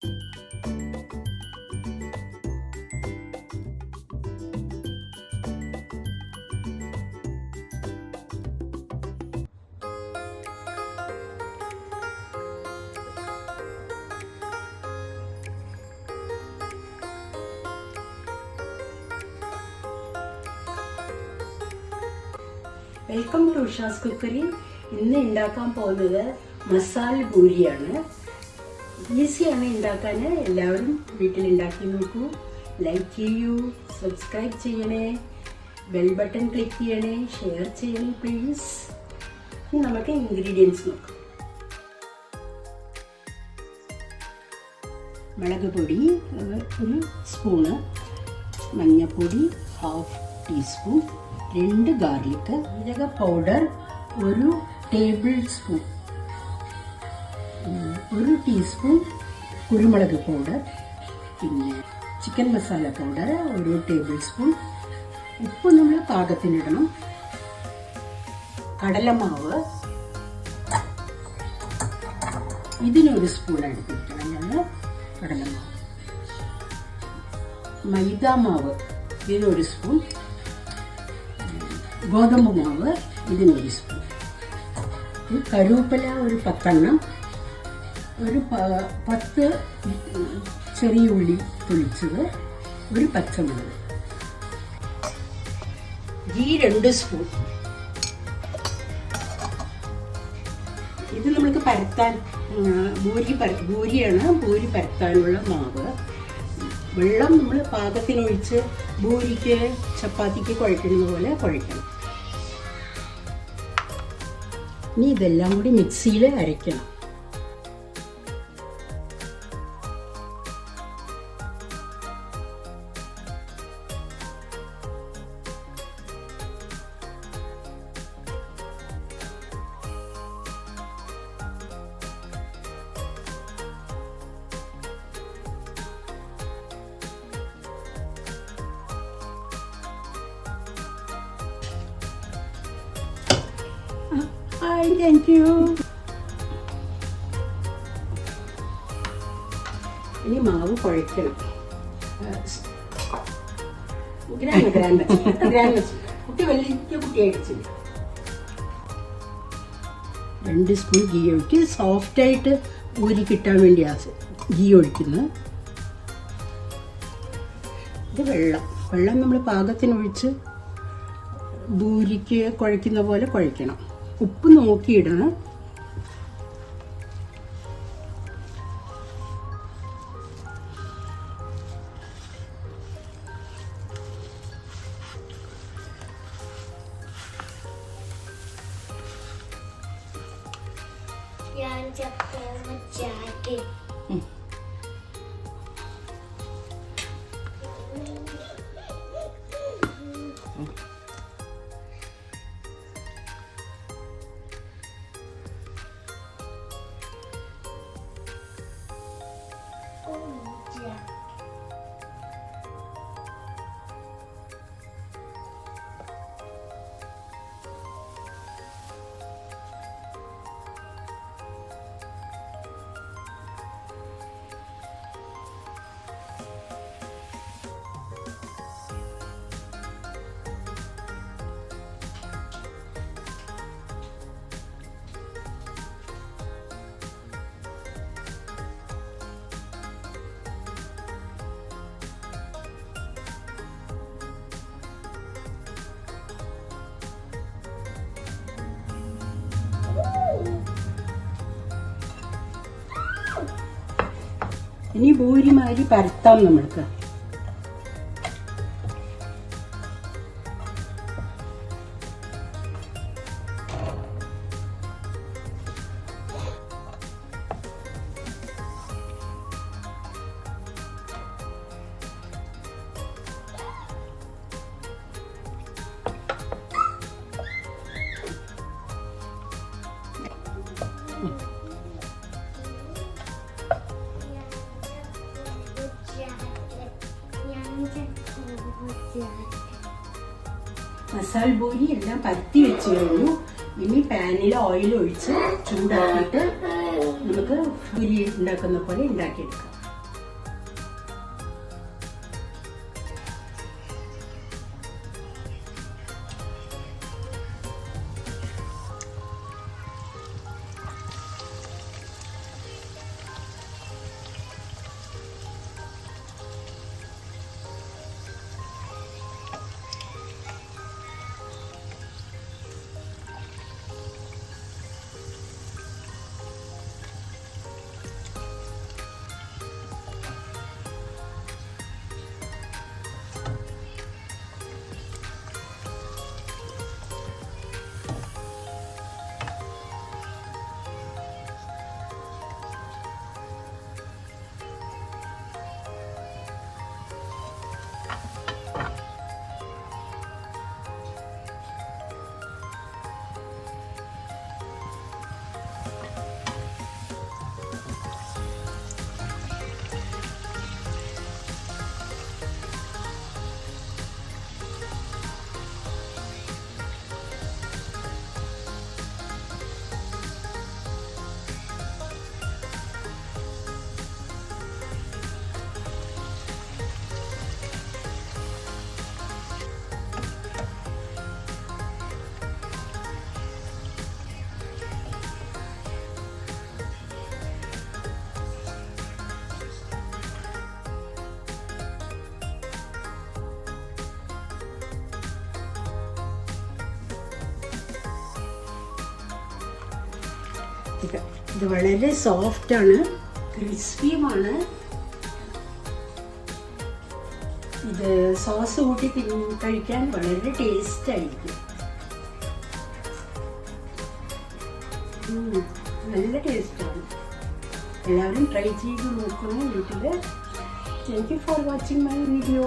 Welcome to ഉഷാസ് cookery. ഇന്ന് ഉണ്ടാക്കാൻ പോകുന്നത് മസാല പൂരിയാണ്. ഈസിയാണ് ഉണ്ടാക്കാൻ. എല്ലാവരും വീട്ടിലുണ്ടാക്കി നോക്കൂ. ലൈക്ക് ചെയ്യൂ, സബ്സ്ക്രൈബ് ചെയ്യണേ, ബെൽ ബട്ടൺ ക്ലിക്ക് ചെയ്യണേ, ഷെയർ ചെയ്യണേ പ്ലീസ്. ഇനി നമുക്ക് ഇൻഗ്രീഡിയൻസ് നോക്കാം. മുളക് പൊടി 1 സ്പൂണ്, മഞ്ഞൾപ്പൊടി 1/2 ടീസ്പൂൺ, 2 ഗാർലിക്, ജീരക പൗഡർ 1 ടേബിൾ സ്പൂൺ, 1 ടീസ്പൂൺ കുരുമുളക് പൗഡർ, പിന്നെ chicken masala powder 1 tablespoon, ഉപ്പ് നമ്മൾ പാകത്തിനിടണം, കടലമാവ് ഇതിനൊരു സ്പൂൺ എടുത്തിരിക്കണം ഞങ്ങൾ കടലമാവ്, മൈദാമാവ് ഇതിനൊരു സ്പൂൺ, ഗോതമ്പ് മാവ് ഇതിനൊരു സ്പൂൺ, കരുവേപ്പില 10 എണ്ണം, 10 ചെറിയ ഉള്ളി പൊളിച്ചത്, 1 പച്ചമുളക്, ഗീ 2 സ്പൂൺ. ഇത് നമ്മൾക്ക് പരത്താൻ ഭൂരിയാണ്, ഭൂരി പരത്താനുള്ള മാവ്. വെള്ളം നമ്മൾ പാകത്തിനൊഴിച്ച് ഭൂരിക്ക് ചപ്പാത്തിക്ക് കുഴക്കുന്നത് പോലെ കുഴക്കണം. ഇനി ഇതെല്ലാം കൂടി മിക്സിയിൽ അരയ്ക്കണം. Thank you. ഇനി മാവ് കുഴക്കണം. കുട്ടി വലിയ കുട്ടിയായിട്ട് 2 സ്പൂൺ ഗീ ഒഴിക്കുക. സോഫ്റ്റായിട്ട് ഊരി കിട്ടാൻ വേണ്ടിയാണ് ഗീ ഒഴിക്കുന്നത്. ഇത് വെള്ളം നമ്മൾ പാകത്തിനൊഴിച്ച് ഭൂരിക്ക് കുഴയ്ക്കുന്ന പോലെ കുഴയ്ക്കണം. ഉപ്പ് നോക്കിയിടണം. ഇനി ഭൂരിമാതിരി പരത്താം നമ്മൾക്ക്. മസാല പൂരി എല്ലാം പരത്തി വെച്ച് കഴിഞ്ഞു. ഇനി പാനിൽ ഓയിൽ ഒഴിച്ച് ചൂടാക്കിയിട്ട് നമുക്ക് പൂരി ഉണ്ടാക്കുന്ന പോലെ ഉണ്ടാക്കിയെടുക്കാം. ഇത് വളരെ സോഫ്റ്റാണ്, ക്രിസ്പിയുമാണ്. ഇത് സോസ് കൂട്ടി കഴിക്കാൻ വളരെ ടേസ്റ്റ് ആയിരിക്കും. നല്ല ടേസ്റ്റാണ്. എല്ലാവരും ട്രൈ ചെയ്ത് നോക്കണം വീട്ടിൽ. Thank you for watching my video.